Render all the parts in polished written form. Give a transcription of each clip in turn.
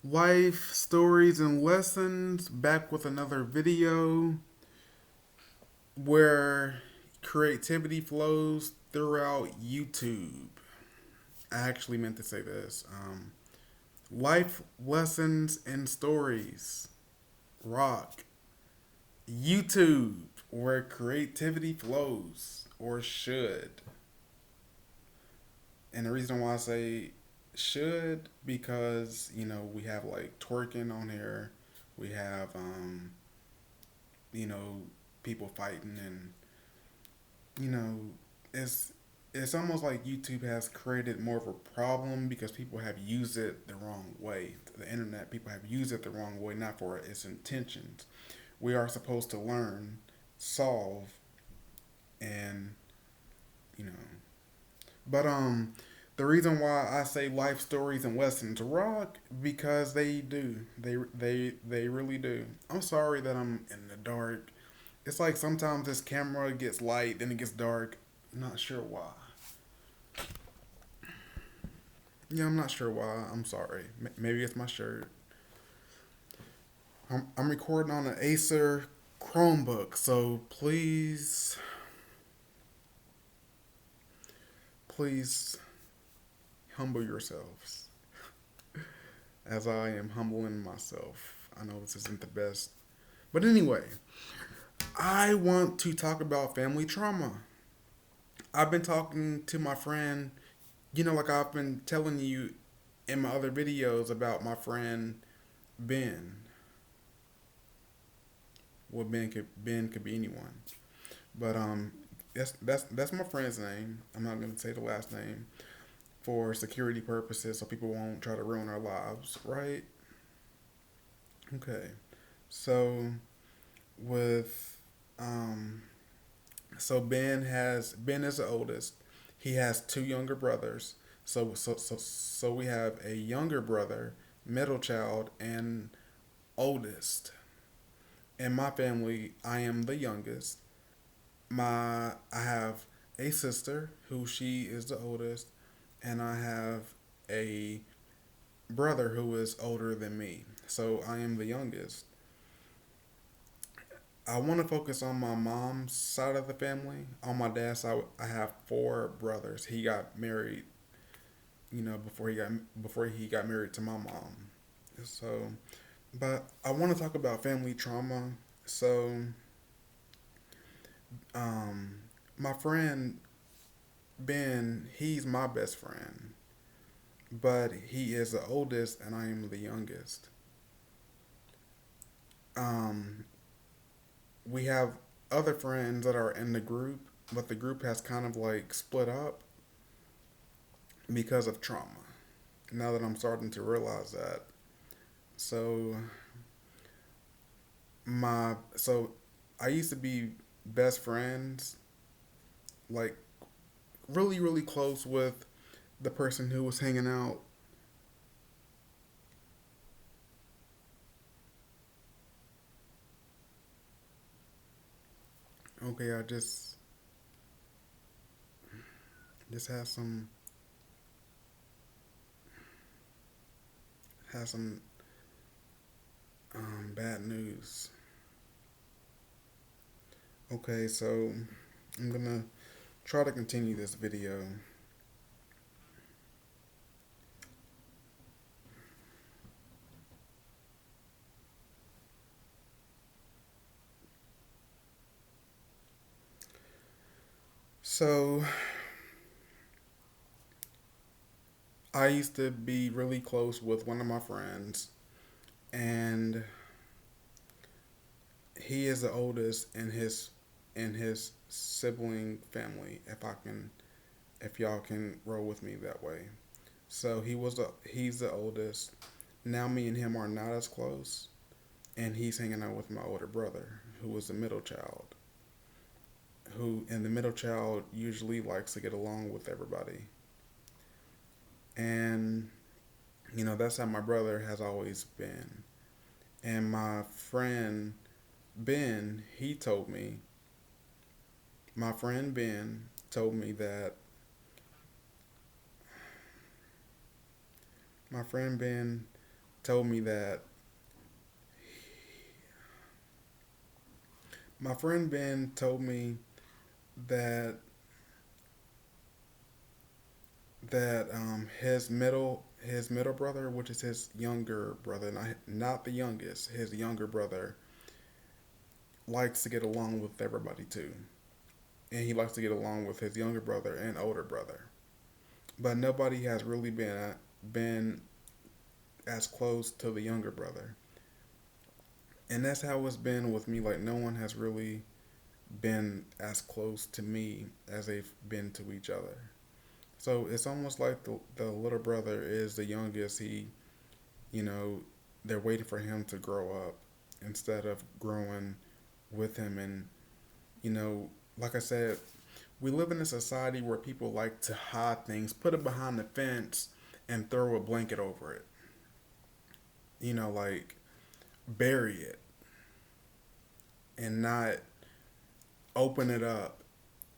Life stories and lessons, back with another video where creativity flows throughout YouTube. I actually meant to say this. Life lessons and stories, rock. YouTube, where creativity flows, or should. And the reason why I say should, because, we have like twerking on here. We have, you know, people fighting, and you know, it's it's almost like YouTube has created more of a problem because people have used it the wrong way. The internet, people have used it the wrong way, not for its intentions. We are supposed to learn, solve, and you know. But the reason why I say life stories and lessons rock, because they do. They really do. I'm sorry that I'm in the dark. It's like sometimes this camera gets light, then it gets dark. I'm not sure why. Yeah, I'm not sure why. I'm sorry. Maybe it's my shirt. I'm recording on an Acer Chromebook, so please humble yourselves as I am humbling myself. I know this isn't the best. But anyway, I want to talk about family trauma. I've been talking to my friend, like I've been telling you in my other videos about my friend Ben. Well, Ben could be anyone, but that's my friend's name. I'm not gonna say the last name for security purposes, so people won't try to ruin our lives, right? Okay, so with so Ben is the oldest. He has two younger brothers. So we have a younger brother, middle child, and oldest. In my family, I am the youngest. I have a sister who she is the oldest, and I have a brother who is older than me. So I am the youngest. I want to focus on my mom's side of the family. On my dad's side, I have four brothers. He got married, before he got married to my mom. So, but I want to talk about family trauma. So, um, my friend Ben, he's my best friend, but he is the oldest, and I am the youngest. Um, we have other friends that are in the group, but the group has kind of like split up because of trauma. Now that I'm starting to realize that. So so I used to be best friends, like really really close with the person who was hanging out. Okay, I just had some bad news. Okay, so I'm gonna try to continue this video. So I used to be really close with one of my friends, and he is the oldest in his sibling family. If y'all can roll with me that way. So he's the oldest. Now me and him are not as close, and he's hanging out with my older brother, who was the middle child. And the middle child usually likes to get along with everybody, and that's how my brother has always been. And my friend Ben, he told me, my friend Ben told me that my friend Ben told me that my friend Ben told me that his middle brother, which is his younger brother, not the youngest, his younger brother likes to get along with everybody too, and he likes to get along with his younger brother and older brother, but nobody has really been as close to the younger brother, and that's how it's been with me. Like no one has really been as close to me as they've been to each other. So it's almost like the little brother is the youngest. You know, they're waiting for him to grow up instead of growing with him. And, you know, like I said, we live in a society where people like to hide things, put it behind the fence, and throw a blanket over it. You know, like bury it and not open it up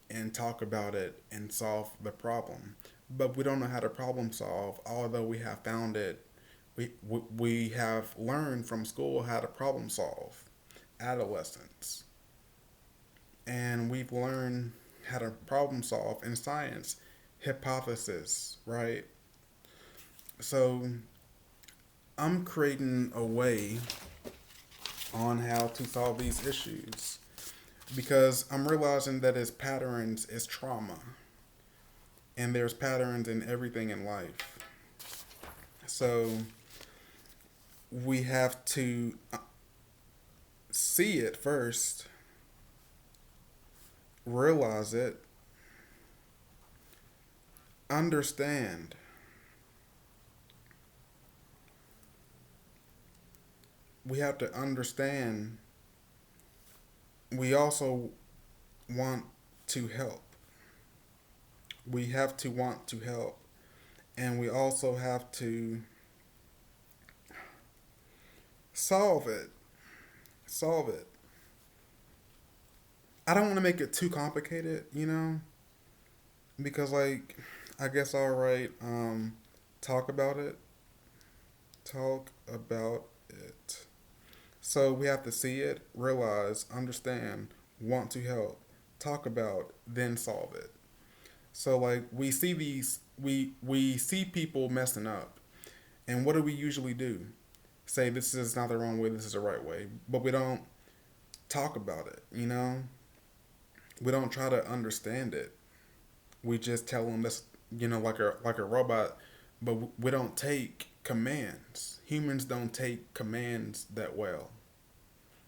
and talk about it and solve the problem. But we don't know how to problem solve, although we have found it. We have learned from school how to problem solve adolescence. And we've learned how to problem solve in science, hypothesis, right? So I'm creating a way on how to solve these issues because I'm realizing that it's patterns, it's trauma, and there's patterns in everything in life. So we have to see it first, realize it, understand. We have to understand. We also want to help. We have to want to help. And we also have to solve it. Solve it. I don't want to make it too complicated, you know, because like I guess I'll write talk about it. Talk about it. So we have to see it, realize, understand, want to help, talk about, then solve it. So like we see people messing up, and what do we usually do? Say this is not the wrong way, this is the right way, but we don't talk about it. You know, we don't try to understand it. We just tell them that's like a robot, but we don't take commands. Humans don't take commands that well,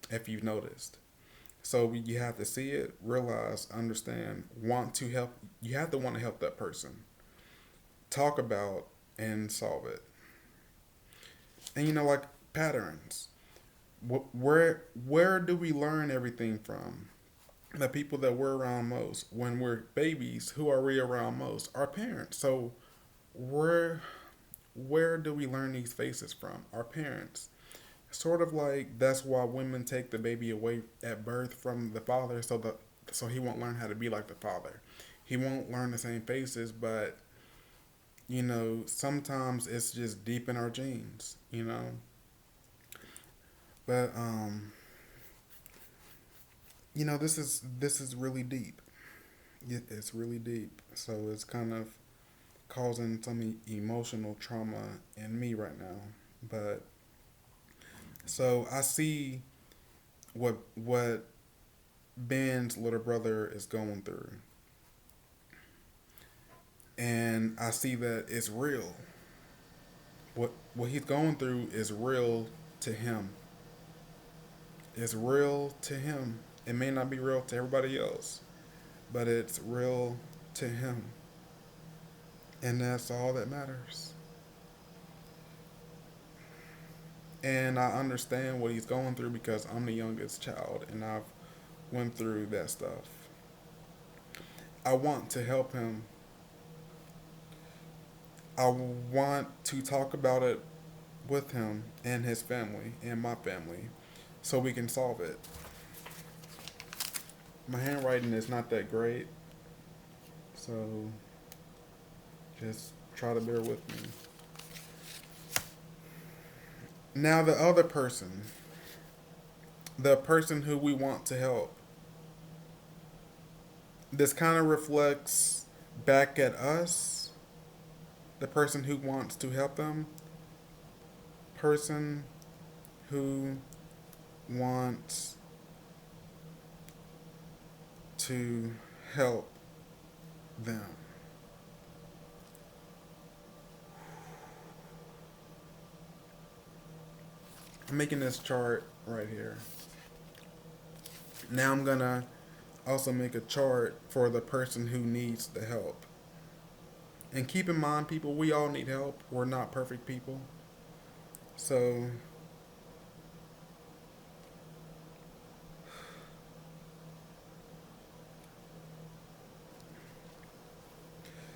if you've noticed. So you have to see it, realize, understand, want to help. You have to want to help that person. Talk about and solve it. And like patterns. Where do we learn everything from? The people that we're around most. When we're babies, who are we around most? Our parents. So where where do we learn these faces from? Our parents. Sort of like that's why women take the baby away at birth from the father, so he won't learn how to be like the father. He won't learn the same faces, but sometimes it's just deep in our genes. But this is really deep. It's really deep. So it's kind of causing some emotional trauma in me right now. But so I see what Ben's little brother is going through, and I see that it's real. What he's going through is real to him. It's real to him. It may not be real to everybody else, but it's real to him, and that's all that matters. And I understand what he's going through because I'm the youngest child, and I've went through that stuff. I want to help him. I want to talk about it with him and his family and my family so we can solve it. My handwriting is not that great, so just try to bear with me. Now, the other person, the person who we want to help, this kind of reflects back at us, the person who wants to help them, person who wants to help them. I'm making this chart right here. Now I'm gonna also make a chart for the person who needs the help. And keep in mind, people, we all need help. We're not perfect people. So,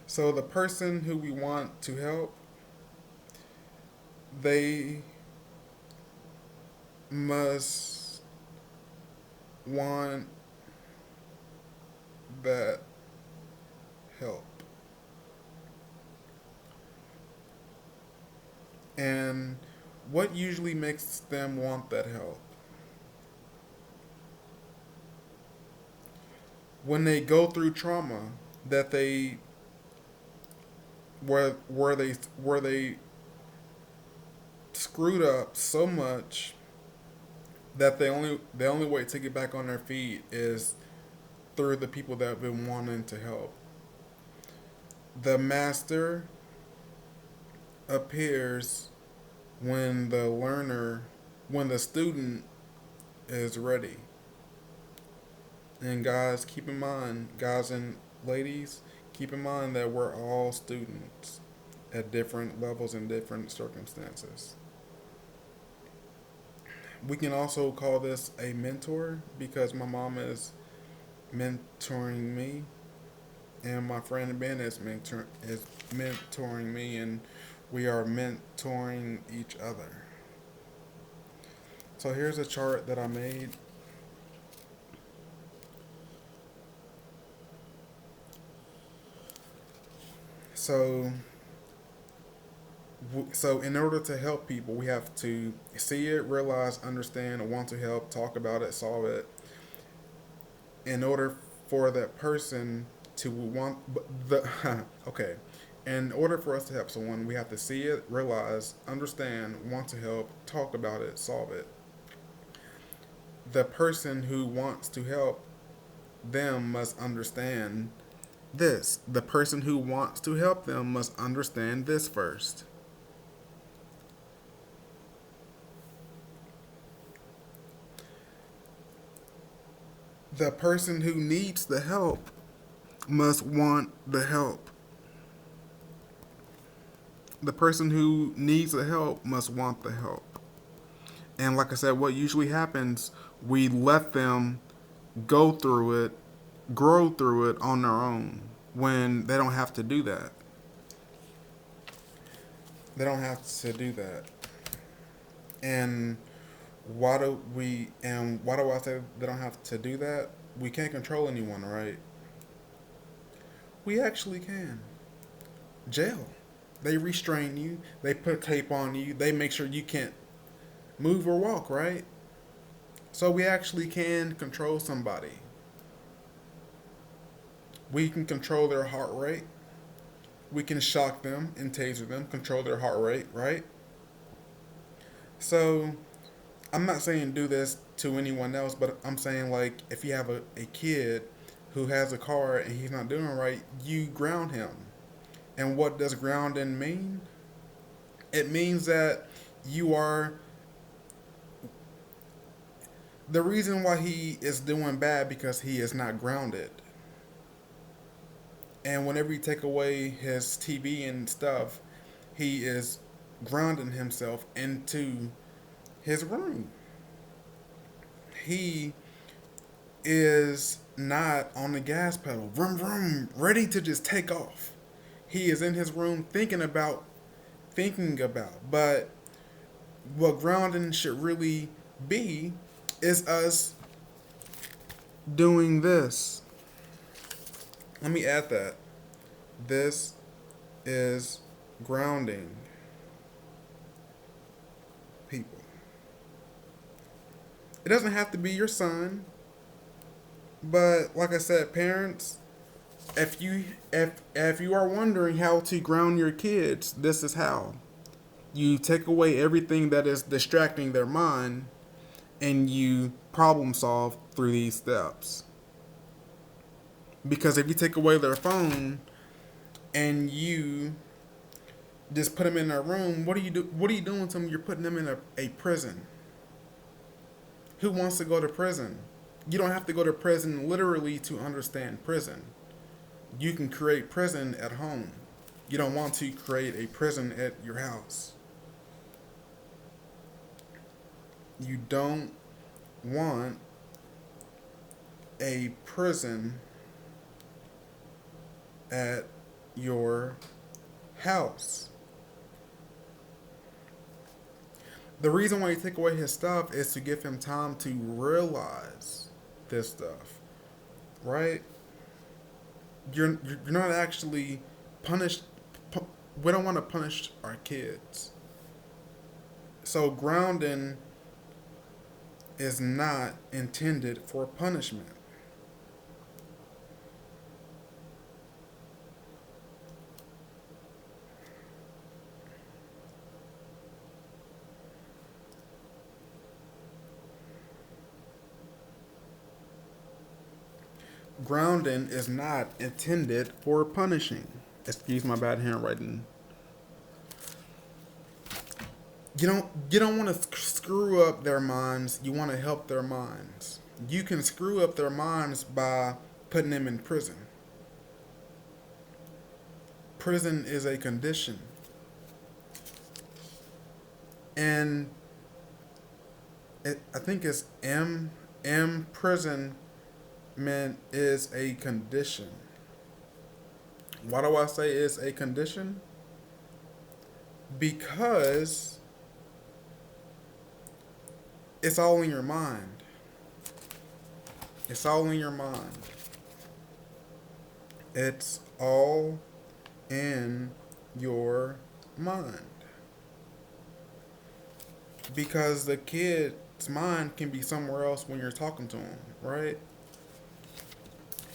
so the person who we want to help, they must want that help. And what usually makes them want that help? When they go through trauma that they where they screwed up so much that the only way to get back on their feet is through the people that have been wanting to help. The master appears when the learner, when the student is ready. And guys, keep in mind, guys and ladies, keep in mind that we're all students at different levels and different circumstances. We can also call this a mentor because my mom is mentoring me, and my friend Ben is mentoring me, and we are mentoring each other. So here's a chart that I made. So so in order to help people, we have to see it, realize, understand, want to help, talk about it, solve it. In order for that person to want the okay, in order for us to help someone, we have to see it, realize, understand, want to help, talk about it, solve it. The person who wants to help them must understand this. The person who wants to help them must understand this first. The person who needs the help must want the help. The person who needs the help must want the help. And like I said, what usually happens, we let them go through it, grow through it on their own when they don't have to do that. They don't have to do that. And why do I say they don't have to do that? We can't control anyone, right? We actually can. Jail. They restrain you, they put tape on you, they make sure you can't move or walk, right? So we actually can control somebody. We can control their heart rate. We can shock them and taser them, control their heart rate, right? So I'm not saying do this to anyone else, but I'm saying like if you have a kid who has a car and he's not doing right, you ground him. And what does grounding mean? It means that you are the reason why he is doing bad because he is not grounded. And whenever you take away his TV and stuff, he is grounding himself into his room. He is not on the gas pedal, vroom vroom, ready to just take off. He is in his room thinking about. But what grounding should really be is us doing this. Let me add that. This is grounding. people. It doesn't have to be your son, but like I said, parents, if you are wondering how to ground your kids, this is how. You take away everything that is distracting their mind and you problem solve through these steps. Because if you take away their phone and you just put them in a room, what are you doing to them? You're putting them in a prison. Who wants to go to prison? You don't have to go to prison literally to understand prison. You can create prison at home. You don't want to create a prison at your house. You don't want a prison at your house. The reason why you take away his stuff is to give him time to realize this stuff, right? You're not actually punished. We don't want to punish our kids. So grounding is not intended for punishment. Grounding is not intended for punishing. Excuse my bad handwriting. You don't want to screw up their minds. You want to help their minds. You can screw up their minds by putting them in prison. Prison is a condition. And I think it's imprisonment is a condition. Why do I say it's a condition? Because it's all in your mind. It's all in your mind. It's all in your mind. Because the kid's mind can be somewhere else when you're talking to him, right?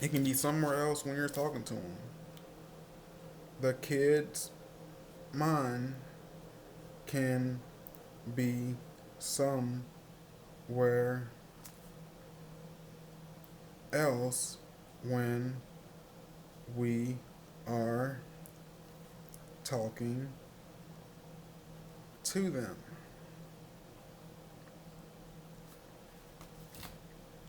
It can be somewhere else when you're talking to him. The kid's mind can be somewhere else when we are talking to them.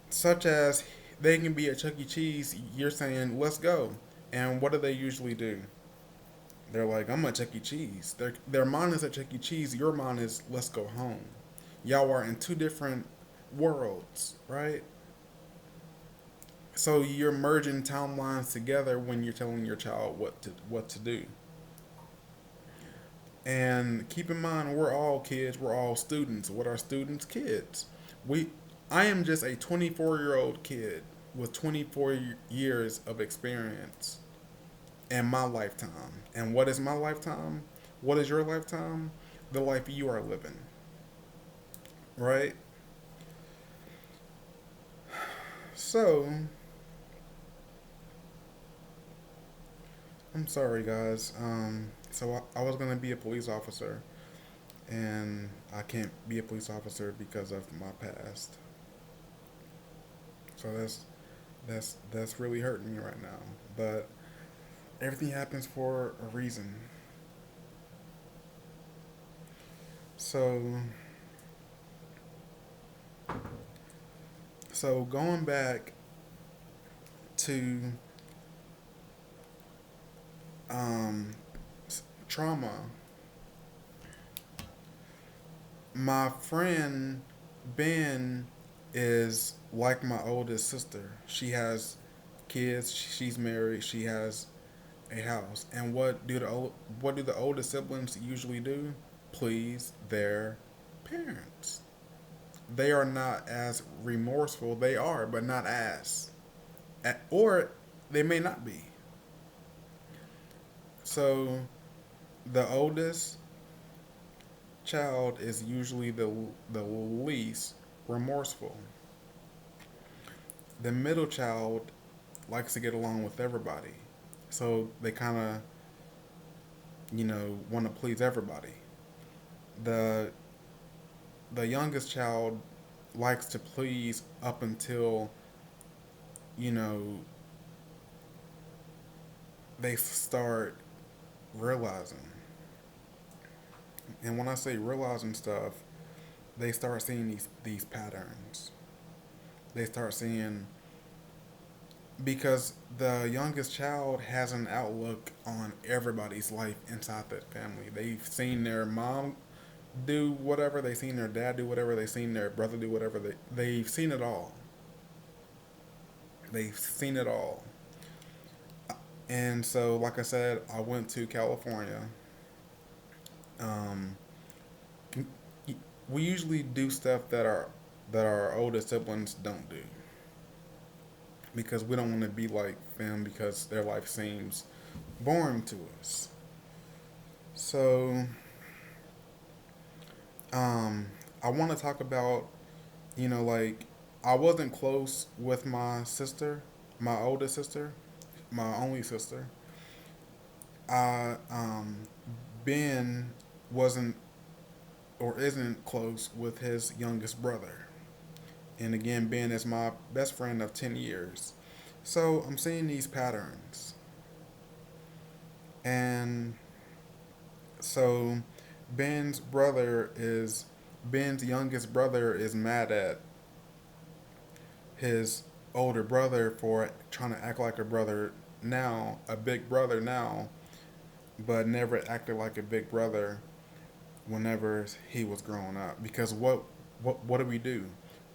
Such as they can be at Chuck E. Cheese, you're saying, let's go. And what do they usually do? They're like, I'm at Chuck E. Cheese. Their mind is at Chuck E. Cheese, your mind is, let's go home. Y'all are in two different worlds, right? So you're merging timelines together when you're telling your child what to do. And keep in mind, we're all kids, we're all students. What are students? Kids. I am just a 24-year-old kid with 24 years of experience in my lifetime. And what is my lifetime? What is your lifetime? The life you are living. Right? So, I'm sorry, guys. So I was gonna be a police officer, and I can't be a police officer because of my past. So that's really hurting me right now. But everything happens for a reason. So going back to um, trauma, my friend Ben is like my oldest sister. She has kids. She's married. She has a house. And what do the older siblings usually do? Please their parents. They are not as remorseful. They are, but not as. Or they may not be. So the oldest child is usually the least remorseful. The middle child likes to get along with everybody, so they kind of want to please everybody. The the youngest child likes to please up until you know they start realizing. And when I say realizing stuff, they start seeing these patterns. They start seeing because the youngest child has an outlook on everybody's life inside that family. They've seen their mom do whatever, they've seen their dad do whatever, they've seen their brother do whatever. They've seen it all. They've seen it all. And so, like I said, I went to California. Um, we usually do stuff that our older siblings don't do because we don't want to be like them because their life seems boring to us. So, I want to talk about, like I wasn't close with my sister, my oldest sister, my only sister. I Ben wasn't or isn't close with his youngest brother. And again, Ben is my best friend of 10 years. So I'm seeing these patterns. And so Ben's brother is, Ben's youngest brother is mad at his older brother for trying to act like a brother now, a big brother now, but never acted like a big brother whenever he was growing up. Because what do we do?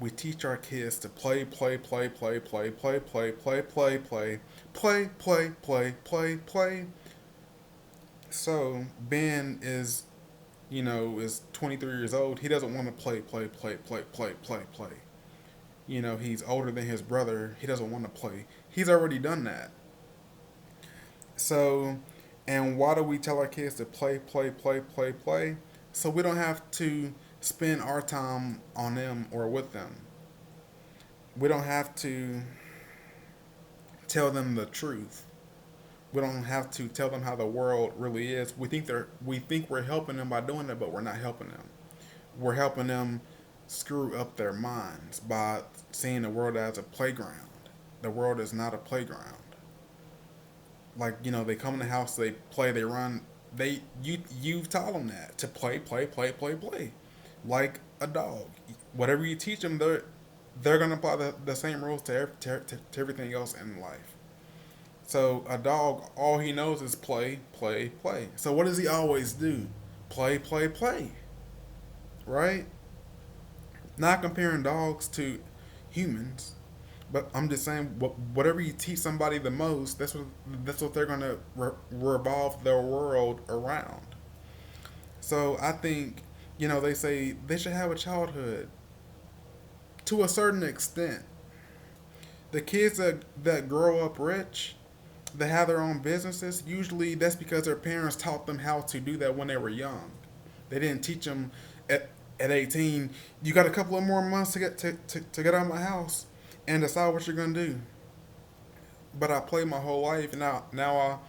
We teach our kids to play, play, play, play, play, play, play, play, play, play, play, play, play, play, play. So Ben is 23 years old. He doesn't want to play, play, play, play, play, play, play. He's older than his brother. He doesn't want to play. He's already done that. So, and why do we tell our kids to play, play, play, play, play? So we don't have to spend our time on them or with them. We don't have to tell them the truth. We don't have to tell them how the world really is. We think we're helping them by doing it, but we're not helping them. We're helping them screw up their minds by seeing the world as a playground. The world is not a playground. Like they come in the house, they play, they run. You've taught them that to play, play, play, play, play, like a dog. Whatever you teach them, they're gonna apply the same rules to everything else in life. So a dog, all he knows is play, play, play. So what does he always do? Play, play, play. Right? Not comparing dogs to humans, but I'm just saying, whatever you teach somebody the most, that's what they're gonna revolve their world around. So I think they say they should have a childhood to a certain extent. The kids that grow up rich, they have their own businesses. Usually, that's because their parents taught them how to do that when they were young. They didn't teach them at 18. You got a couple of more months to get out of my house and decide what you're gonna do. But I played my whole life now.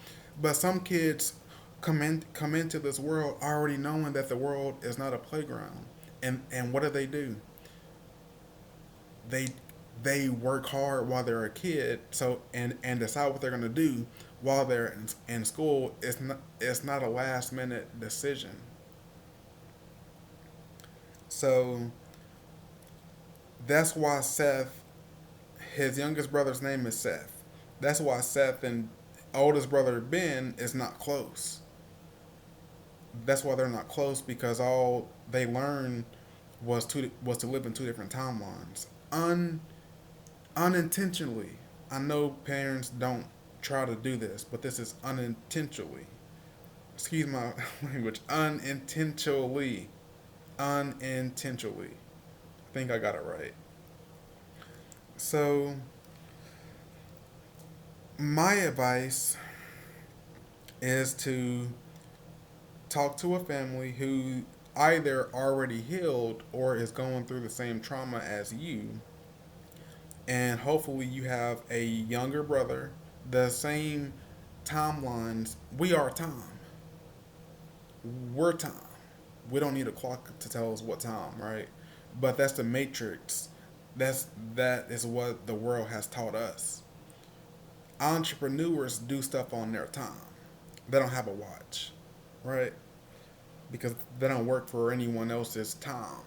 But some kids come into this world already knowing that the world is not a playground. And what do? They they work hard while they're a kid, so and decide what they're gonna do while they're in school. It's not a last minute decision. So that's why Seth, his youngest brother's name is Seth. That's why Seth and oldest brother Ben is not close. That's why they're not close because all they learned was to live in two different timelines. Unintentionally. I know parents don't try to do this, but this is unintentionally. Excuse my language. Unintentionally. Unintentionally. I think I got it right. So, my advice is to talk to a family who either already healed or is going through the same trauma as you, and hopefully you have a younger brother, the same timelines. We are time. We're time. We don't need a clock to tell us what time, right? But that's the matrix. That is what the world has taught us. Entrepreneurs do stuff on their time. They don't have a watch, right? Because they don't work for anyone else's time.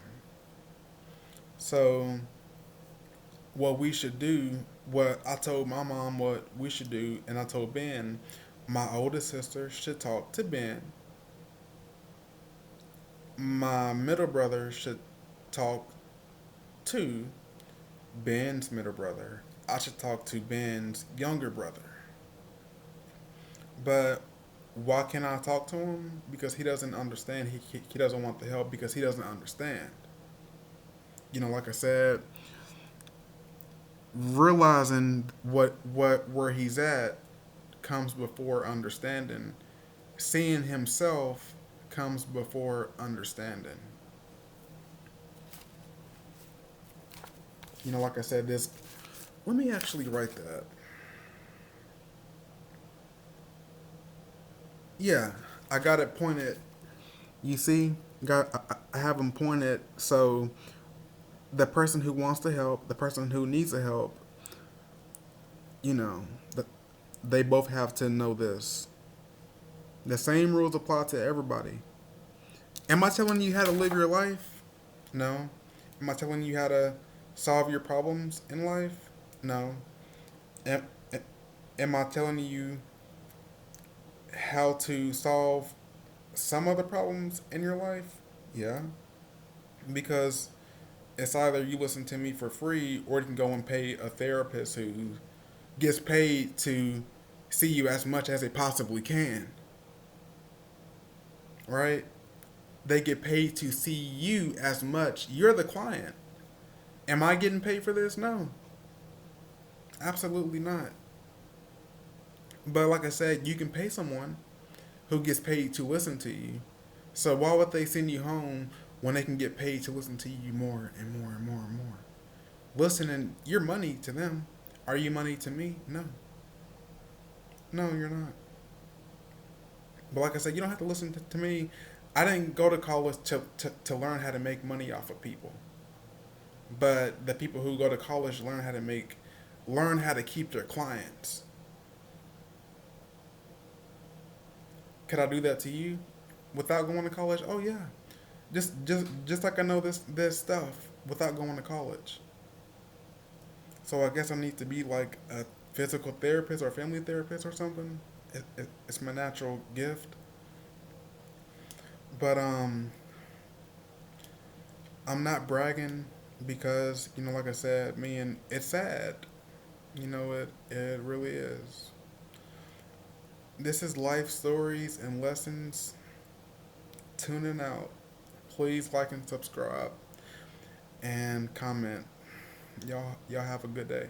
So what we should do, what I told my mom what we should do, and I told Ben, my oldest sister should talk to Ben. My middle brother should talk to Ben's middle brother. I should talk to Ben's younger brother. But why can't I talk to him? Because he doesn't understand. He doesn't want the help because he doesn't understand. Like I said, realizing what where he's at comes before understanding. Seeing himself comes before understanding. Like I said, this. Let me actually write that. Yeah, I got it pointed. You see, I have them pointed so the person who wants to help, the person who needs the help, you know, the, they both have to know this. The same rules apply to everybody. Am I telling you how to live your life? No. Am I telling you how to solve your problems in life? No. Am, am I telling you how to solve some of the problems in your life? Yeah. Because it's either you listen to me for free or you can go and pay a therapist who gets paid to see you as much as they possibly can. Right? They get paid to see you as much. You're the client. Am I getting paid for this? No. Absolutely not. But like I said, you can pay someone who gets paid to listen to you. So why would they send you home when they can get paid to listen to you more and more and more and more? Listening, you're money to them. Are you money to me? No. No, you're not. But like I said, you don't have to listen to me. I didn't go to college to learn how to make money off of people. But the people who go to college learn how to keep their clients. Could I do that to you without going to college? Oh yeah. Just like I know this stuff without going to college. So I guess I need to be like a physical therapist or family therapist or something. It's my natural gift. But I'm not bragging because like I said, man, it's sad. It really is. This is life stories and lessons. Tuning out. Please like and subscribe and comment. Y'all have a good day.